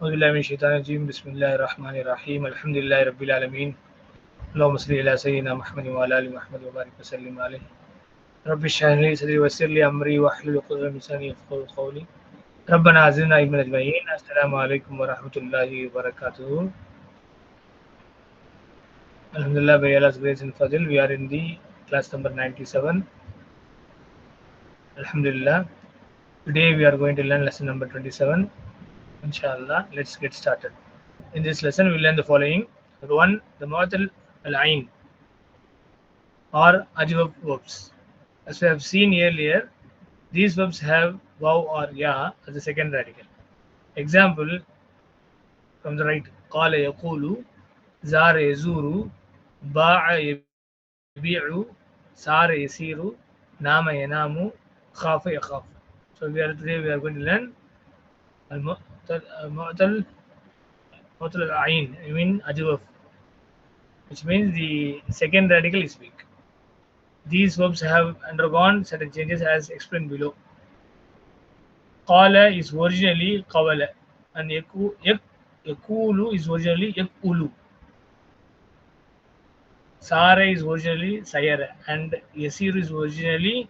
أعوذ بالله من الشيطان الرجيم بسم الله الرحمن الرحيم الحمد لله رب العالمين اللهم صل على سيدنا محمد وعلى آل محمد وبارك وسلم عليه رب اشرح لي صدري ويسر لي أمري واحلل عقدة من لساني يفقهوا قولي ربنا أعزنا علما أجمعين السلام عليكم ورحمة الله وبركاته. Alhamdulillah, by Allah's grace and fadl, we are in the class number 97. Alhamdulillah, today we are going to learn lesson number 27. Inshallah, let's get started. In this lesson, we learn the following. Number 1, the معتل العين or أجوف verbs. As we have seen earlier, these verbs have Waaw or Ya as the second radical. Example from the right: قال يقول, زار يزور, باع يبيع, سار يسير, نام ينام, خاف يخاف. So today we are going to learn المعتل العين, I mean أجوف, which means the second radical is weak. These verbs have undergone certain changes as explained below. Qala is originally qawala and yakulu is originally yakulu. Sara is originally sayara and yasiru is originally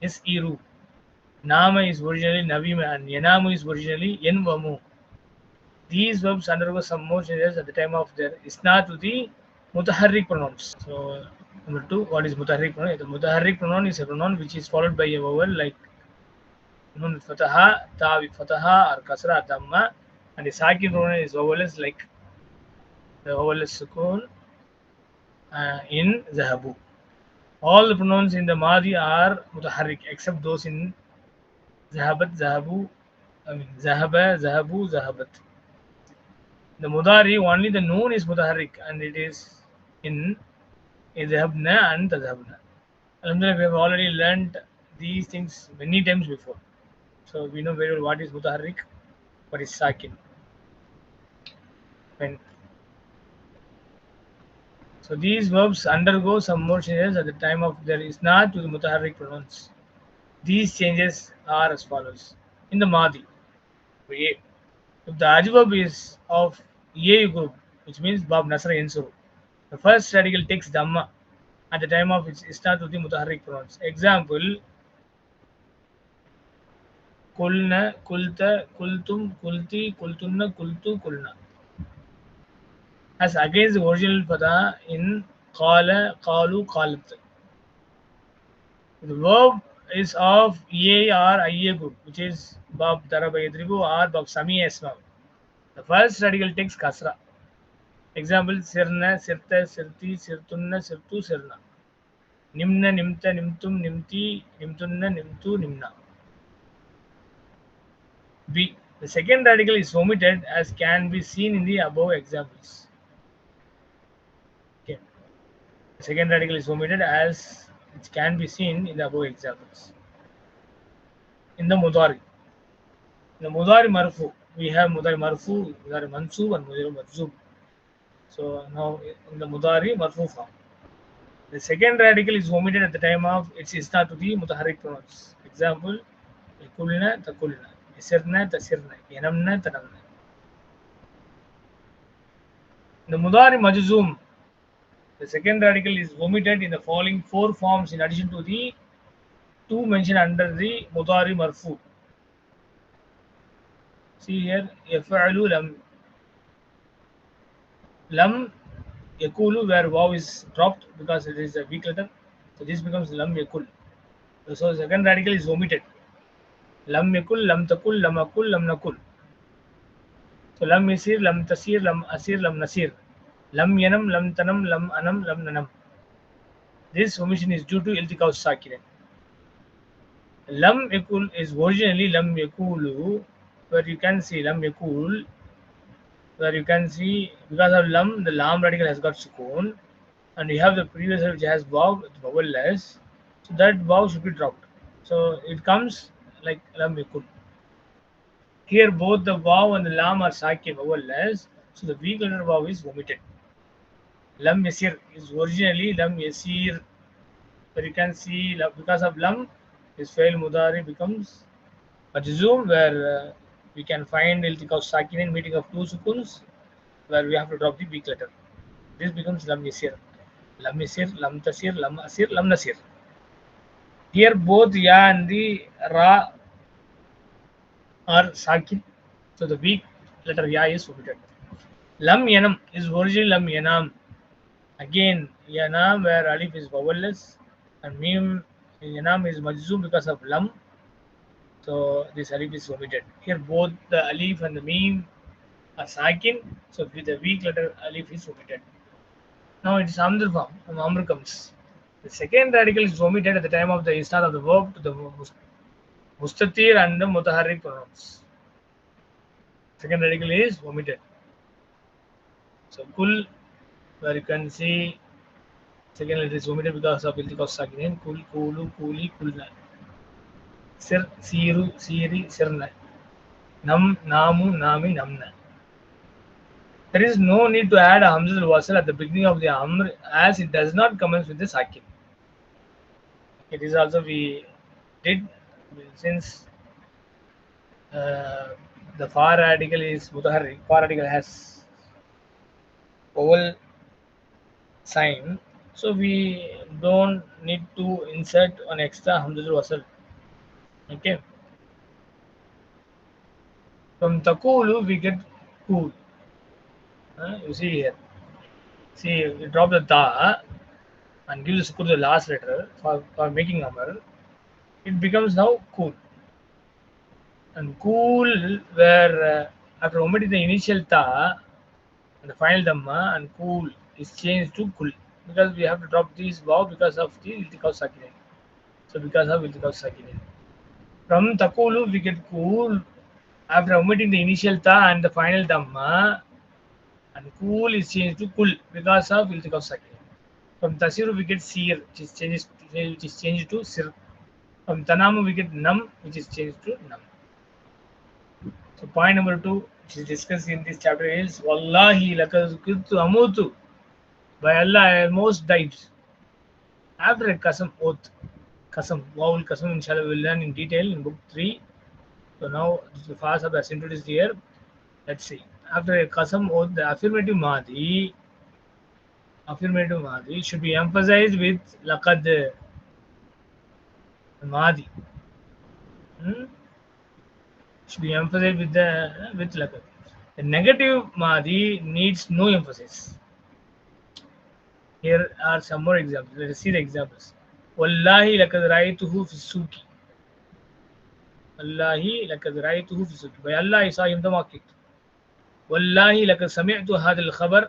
yasiru. Nama is originally navima and yanamu is originally yanwamu. These verbs undergo some more changes at the time of their isnad to the mutaharrik pronouns. So number 2, what is mutaharrik pronoun? The mutaharrik pronoun is a pronoun which is followed by a vowel like nun with fataha, ta with fataha, or kasra, dhamma, and the sakin pronoun is vowels like the vowel sukun in zahabu. All the pronouns in the madi are mutaharrik except those in zahabat, zahabu, zahaba, zahabu, zahabat. The mudari, only the noon is mutaharrik and it is in idhabna and tadhabna. Alhamdulillah, we have already learned these things many times before. So we know very well what is mutaharrik, what is sakin. So these verbs undergo some more changes at the time of their isnad to the mutaharrik pronouns. These changes are as follows. In the madi, if the adverb is of A group, which means Bab Nasra Yansuru, the first radical takes Dhamma at the time of its isnad to the mutaharrik pronouns. Example: Kulna, Kulta, Kultum, Kulti, Kultunna, Kultu, Kulna. As against the original fatha in Qala, Qalu, Qalat. The verb is of A or IA group, which is Bab Daraba Yadribu or Bab Sami Asma. The first radical takes Kasra. Example: Sirna, Sirta, Sirti, Sirtunna, Sirtu, Sirna. Nimna, Nimta, Nimtum, Nimti, Nimtunna, Nimtu, Nimna. B. The second radical is omitted as can be seen in the above examples. Okay. The second radical is omitted as it can be seen in the above examples. In the Mudari. In the Mudari Marfu, we have Mudari Marfu, Mudari Mansub, and Mudari Majzub. So now in the Mudari Marfu form, the second radical is omitted at the time of its isnad to the mutaharrik pronouns. Example: Yakulna, Takulna, Yasirna, Tasirna, Yanamna, Tanamna. In the Mudari Majzum, the second radical is omitted in the following 4 forms in addition to the 2 mentioned under the Mudari Marfu. See here, Yafa'alu lam. Lam yakulu, where Waaw is dropped because it is a weak letter. So this becomes lam yakul. So the second radical is omitted. Lam yakul, lam takul, lam akul, lam nakul. So lam yasir, lam tasir, lam asir, lam nasir. Lam yanam, lam tanam, lam anam, lam nanam. This omission is due to iltikaus sakinen. Lam yakul is originally lam yakulu, where you can see lam yakul, where you can see because of lam, the lam radical has got sukoon, and you have the previous which has Waaw with vowel-less, so that Waaw should be dropped. So it comes like lam yakul. Here both the Waaw and the lam are sakin vowel-less, so the weak letter Waaw is omitted. Lam yasir is originally lam yasir, where you can see because of lam, his fail mudari becomes majzoom, where we can find iltiqa sakinin meeting of two sukuns where we have to drop the weak letter. This becomes lam yasir, lam tasir, lam asir, lam nasir. Here both ya and the ra are sakin, so the weak letter ya is omitted. Lam yanam is originally lam yanam. Again, yanam where alif is vowelless and mim yanam is majzum because of lam. So this alif is omitted. Here both the alif and the mim are sakin, so with the weak letter alif is omitted. Now it is Amr form. Amr comes. The second radical is omitted at the time of the isnad of the verb to the mustatir and the mutaharrik pronouns. Second radical is omitted. So kul, where you can see second letter is omitted because of iltiqa sakinin. Kul, kulu, kuli, kulna. Sir, siru, siri, sirna. Nam, namu, nami, namna. There is no need to add a hamzatul wasl at the beginning of the amr as it does not commence with the sakin. It is also we did since the far radical is mutaharrik. Far radical has vowel sign, so we don't need to insert an extra hamzatul wasl. Okay. From takulu we get cool. You see here. See, we drop the ta and give the sukun the last letter for making amr. It becomes now cool. And cool where after omitting the initial ta and the final dhamma and cool is changed to kul because we have to drop these wow because of the iltiqa sakinin. So because of iltiqa sakinin. From takulu we get cool after omitting the initial ta and the final dhamma and cool is changed to kul because of iltiqa sakinin. From tasiru we get sir which is changed to sir. From tanamu we get nam which is changed to nam. So point number 2 which is discussed in this chapter is Wallahi lakad kuntu amutu. By Allah I almost died. After a qasam oath. Qasam, Waaw Qasam inshallah we will learn in detail in book 3. So now the fast has introduced here. Let's see. After a qasam oath, the affirmative madhi should be emphasized with laqad. Madhi. Should be emphasized with laqad. The negative madhi needs no emphasis. Here are some more examples. Let us see the examples. Wallahi laqad ra'aytuhu fi suki. Wallahi laqad ra'aytuhu fi suki. By Allah I saw him in the market. Wallahi laqad sami'tu hadha al-khabar.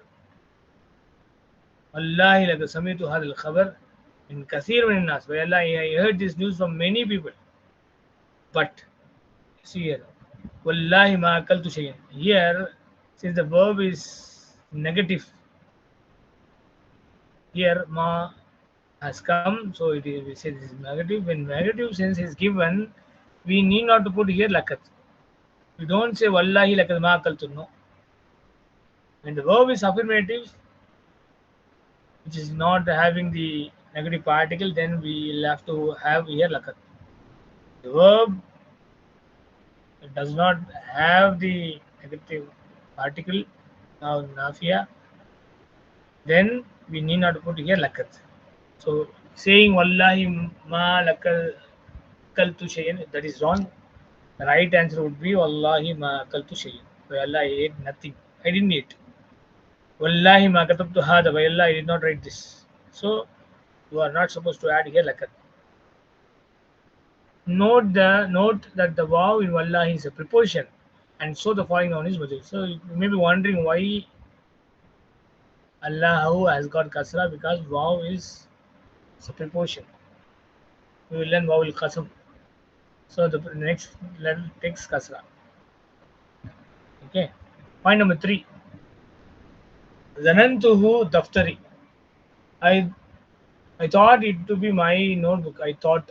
Wallahi laqad sami'tu hadha al-khabar in kathir min nas. By Allah I heard this news from many people. But see here. Wallahi ma akaltu shay'an. Here, since the verb is negative, here ma has come, so it is, we say this is negative. When negative sense is given, we need not to put here lakat. We don't say wallahi lakat ma akaltu. No. When the verb is affirmative, which is not having the negative particle, then we will have to have here lakat. The verb does not have the negative particle, now nafiya, then we need not to put here lakat. So saying wallahi ma lakaltu shay'an, that is wrong. The right answer would be wallahi ma akaltu shay'an. By Allah I ate nothing. I didn't eat. Wallahi ma katabtu hada. By Allah I did not write this. So you are not supposed to add here lakat. Note that the wow in wallahi is a preposition, and so the following noun is majhul. So you may be wondering why Allahu has got kasra, because wow is a preposition. We will learn wow al qasam. So the next letter takes kasra. Okay. Point number 3. Zanantuhu daftari. I thought it to be my notebook. I thought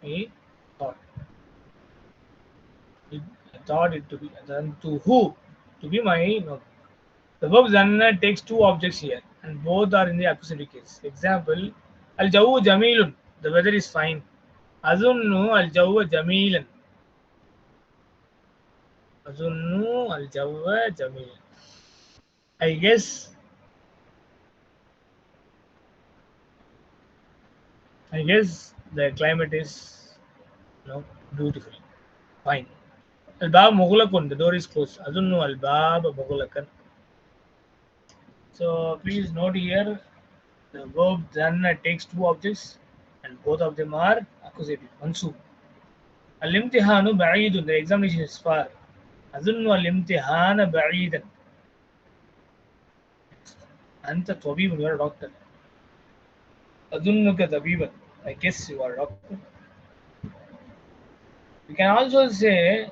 it to be zanantuhu to be my notebook. The verb zanna takes two objects here, and both are in the accusative case. Example: al jawu jamilun. The weather is fine. Azunnu al jawu jamilan. أظن الجو جميل. I guess the climate is, beautiful. Fine. الباب مغلق. The door is closed. أظن الباب مغلقا. So please note here, the verb done takes two objects and both of them are accusative. Mansub. الامتحان بعيد. The examination is far. أظن الامتحان بعيدا. أنت طبيب. You are a doctor. أظنك طبيبا. I guess you are a doctor. You can also say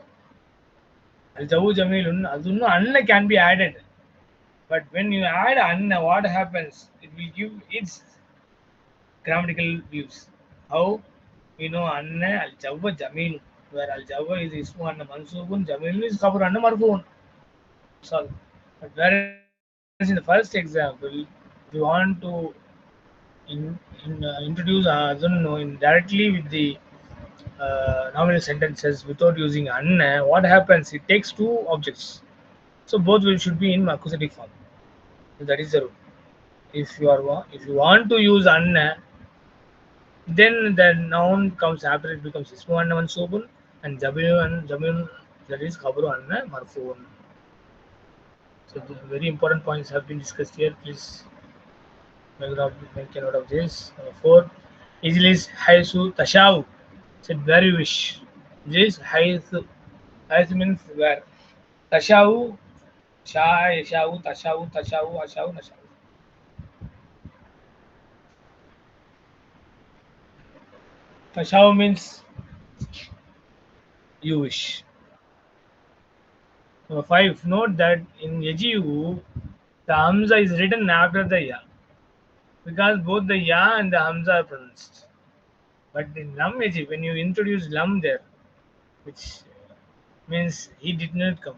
الجو جميل. أظن أن can be added. But when you add anna, what happens? It will give its grammatical views. How we know anna al jawwa jamil, where al jawwa is ismu anna mansubun, jamil is khabar anna marfuun. So, but whereas in the first example, if you want to introduce adunno in directly with the nominal sentences without using anna, what happens? It takes two objects. So both should be in accusative form. So that is the rule. If you want to use anna, then the noun comes after it becomes ismu anna mansubun and jamil that is khabaru anna marfuun. So the very important points have been discussed here. Please make a note of this. Number 4, Ijlis haisu tashaw. Said where you wish. This haisu. Haisu means where. Tashaw, sha, yashaw, tashaw, ashaw, nashaw. Tashaw means you wish. Number 5, note that in yajiu, the hamza is written after the ya because both the ya and the hamza are pronounced. But in lam yaji, when you introduce lam there, which means he did not come,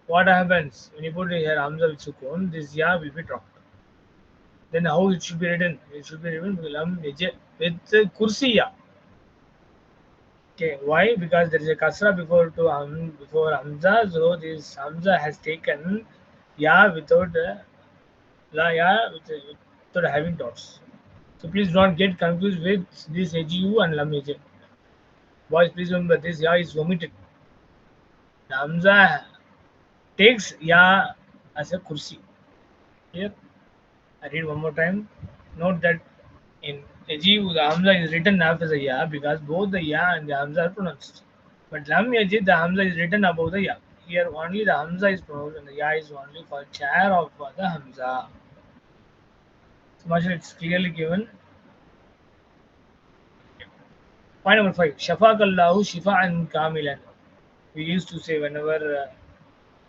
what happens when you put here hamza with sukun? This ya will be dropped. Then how it should be written? It should be written with lam yaji with kursi ya. Okay, why? Because there is a kasra before hamza, so this hamza has taken ya without la ya without having dots. So please don't get confused with this AGU and lam AJ. Boys, please remember this ya is omitted. The hamza takes ya as a kursi. Here, I read one more time. Note that in AGU the hamza is written after the ya because both the ya and the hamza are pronounced. But lam AJ the hamza is written above the ya. Here only the hamza is pronounced and the ya is only for chair of the hamza. So much it's clearly given. Point number 5. Shafaqallahu shifa'an kamilan. We used to say whenever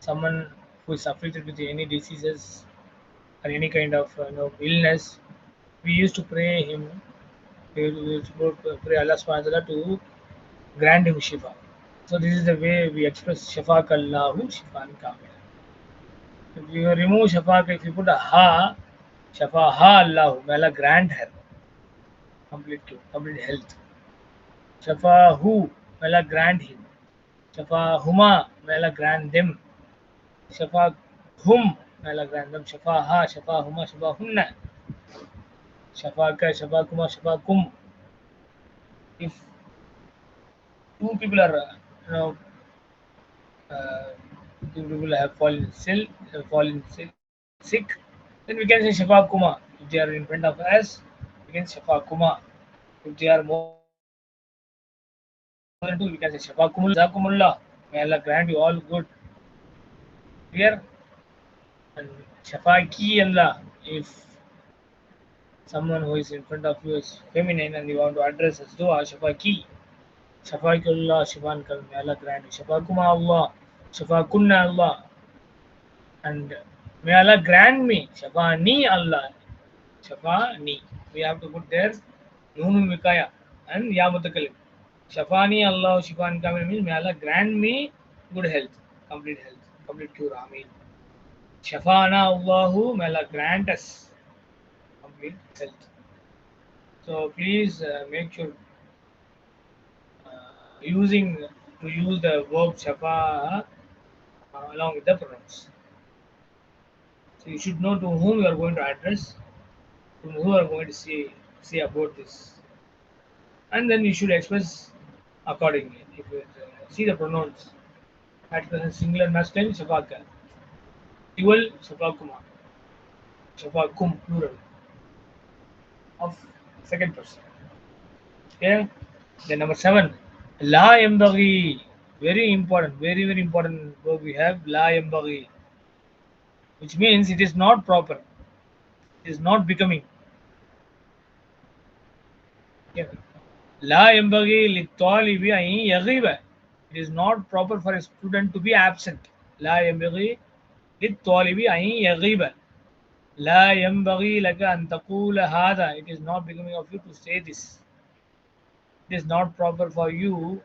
someone who is afflicted with any diseases or any kind of illness, we used to pray him. We used to pray Allah subhanahu wa ta'ala to grant him shifa. So this is the way we express shafaqallahu shifa'an kamilan. If you remove shafaq, if you put a ha, shafaha Allah, may Allah grant her complete health. Shafahu, may Allah grant him. Shafahuma, may Allah grant them. Shafahum, may Allah grant them. Shafaha, shafahuma, shafahunna. Shafaka, shafakuma, shafakum. If two people are, two people have fallen sick, then we can say shafakuma. If they are in front of us, we can say shafakuma. If they are more than two, we can say shafakumullah. May Allah grant you all good. Clear? And shafaki Allah. If someone who is in front of you is feminine and you want to address as dua, shafaki. Shafakullah, shifan kal, may Allah grant you. Shafakuma Allah, shafakunna Allah. And may Allah grant me. Shafani Allah. Shafani. We have to put there Nunun Vikaya and Ya Mutakalim. Shafani Allah, shifan kamil means may Allah grant me good health, complete cure. Ameen. Shafana Allahu, may Allah grant us complete health. So please make sure use the verb shafa along with the pronouns. So you should know to whom you are going to address, to whom you are going to say about this, and then you should express accordingly. If you see the pronouns, at present singular masculine shafaka, dual shafakuma, shafakum plural of second person. Okay. Then number 7, la yambaghi. Very important, very important verb we have, la yambaghi, which means it is not proper, it is not becoming. Okay. La yambaghi littalibi an yaghiba. It is not proper for a student to be absent. La yambaghi littalibi an yaghiba. La yambaghi laka an taqula hada. It is not becoming of you to say this. It is not proper for you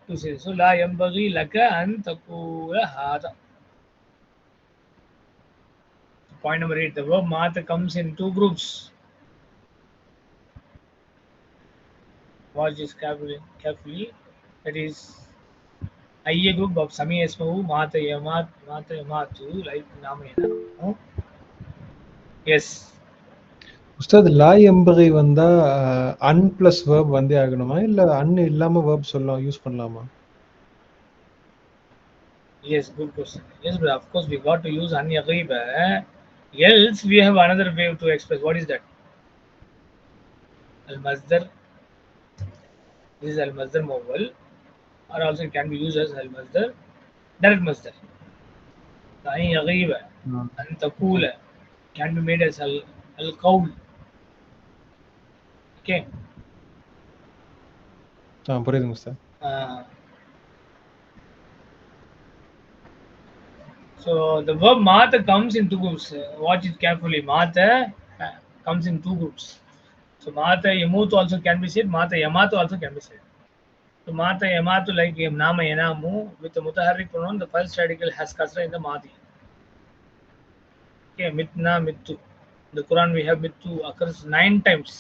to say. So la yambaghi laka an taqula hada. Point number 8, the verb mata comes in 2 groups. Watch this carefully. That is a group of Sami Esmahu, Mata Yamatu, like Namayana. Yes. Ustad லா எம்பகை வந்தா an plus verb வந்தே ஆகணுமா இல்ல an இல்லாம verb சொல்லலாம் use பண்ணலாமா? Yes, good question. Yes, but of course we got to use an yaghiba. Else we have another way to express. What is that? Al masdar. This is al masdar mawwal, or also it can be used as al masdar, direct masdar. An yaghiba, an taqula can be made as al qawl. Okay. புரியுதுங்க Ustad. So the verb mata comes in 2 groups. Watch it carefully. Mata comes in 2 groups. So mata yamutu also can be said. Mata yamatu also can be said. So mata yamatu, like nama yanamu, with the mutaharrik pronoun, the first radical has kasra in the madi. Okay, mitna mittu. In the Quran we have mittu occurs 9 times.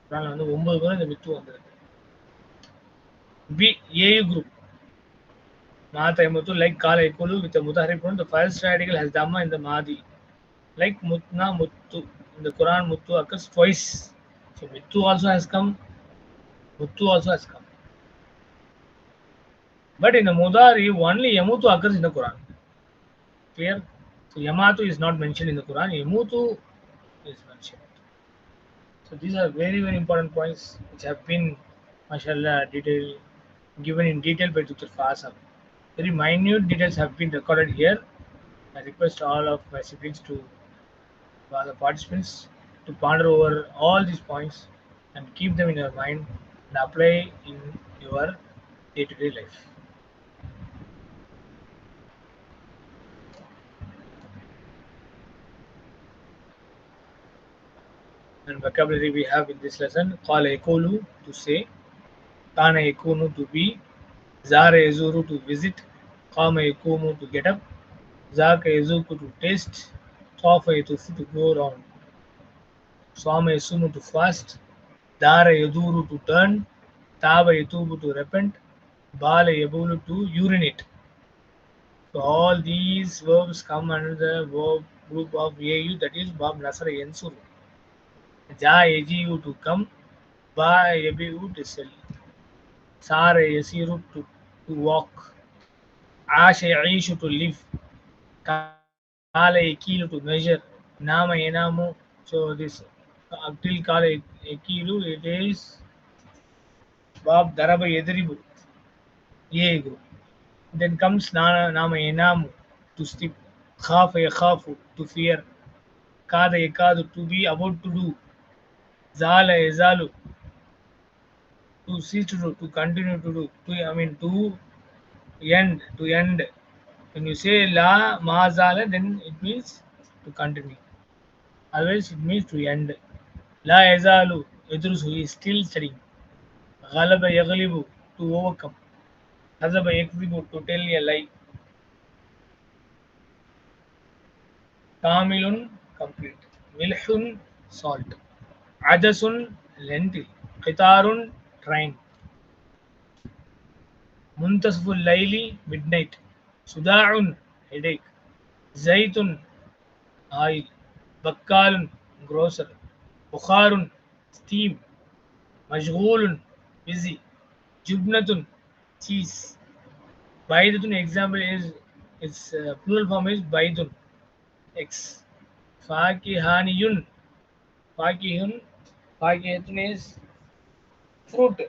Quran வந்து 9 முறை இந்த mittu வந்திருக்கு. B A group. Mata yamutu, like kala ekulu, with the mutaharrik pronoun, the first radical has dhamma in the madi. Like mutna muttu. In the Quran muttu occurs twice. So mittu also has come. Muttu also has come. But in the Mudari, only Yamutu occurs in the Quran. Clear? So Yamatu is not mentioned in the Quran. Yamutu is mentioned. So these are very important points which have been, mashallah, given in detail by Dr. Qasam. Very minute details have been recorded here. I request all of my siblings to, all the participants, to ponder over all these points and keep them in your mind and apply in your day-to-day life. And vocabulary we have in this lesson: qala yakulu, to say; kana yakunu, to be; zara yazuru, to visit; qama yakumu, to get up; zaka yazuku, to taste; tafa yatufu, to go around; swama yasumu, to fast; dara yaduru, to turn; taba yatubu, to repent; bala yabulu, to urinate. So all these verbs come under the verb group of AU, that is bab nasara yansuru. Ja yajiu, to come; ba yabiu, to sell; sara yasiru, to walk; asha yaishu, to live; kala yakilu, to measure; nama yanamu. So this till kala yakilu, it is bab daraba yadribu, A group. Then comes nama yanamu, to sleep; khafa yakhafu, to fear; kada yakadu, to be about to do; zala yazalu, to cease to do, to continue to do, to end. When you say la mazala, then it means to continue. Otherwise, it means to end. La yazalu yadrusu, he is still studying. Ghalaba yaghlibu, to overcome. Hazaba yakzibu, to tell a lie. Kamilun, complete. Milhun, salt. Adasun, lentil. Qitarun, train. Muntasiful layli, midnight. Sudaun, headache. Zaitun, oil. Bakkalun, grocer. Bukharun, steam. Mashghulun, busy. Jubnatun, cheese. Baidatun, example is its plural form is baidun, X. Fakihaniyun, fakihun, fakihatun is fruit.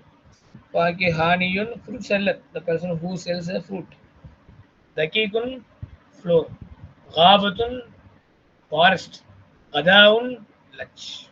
Fakihaniyun, fruit seller, the person who sells a fruit. Dakikun, floor. Ghabatun, forest. Qadaun, lunch.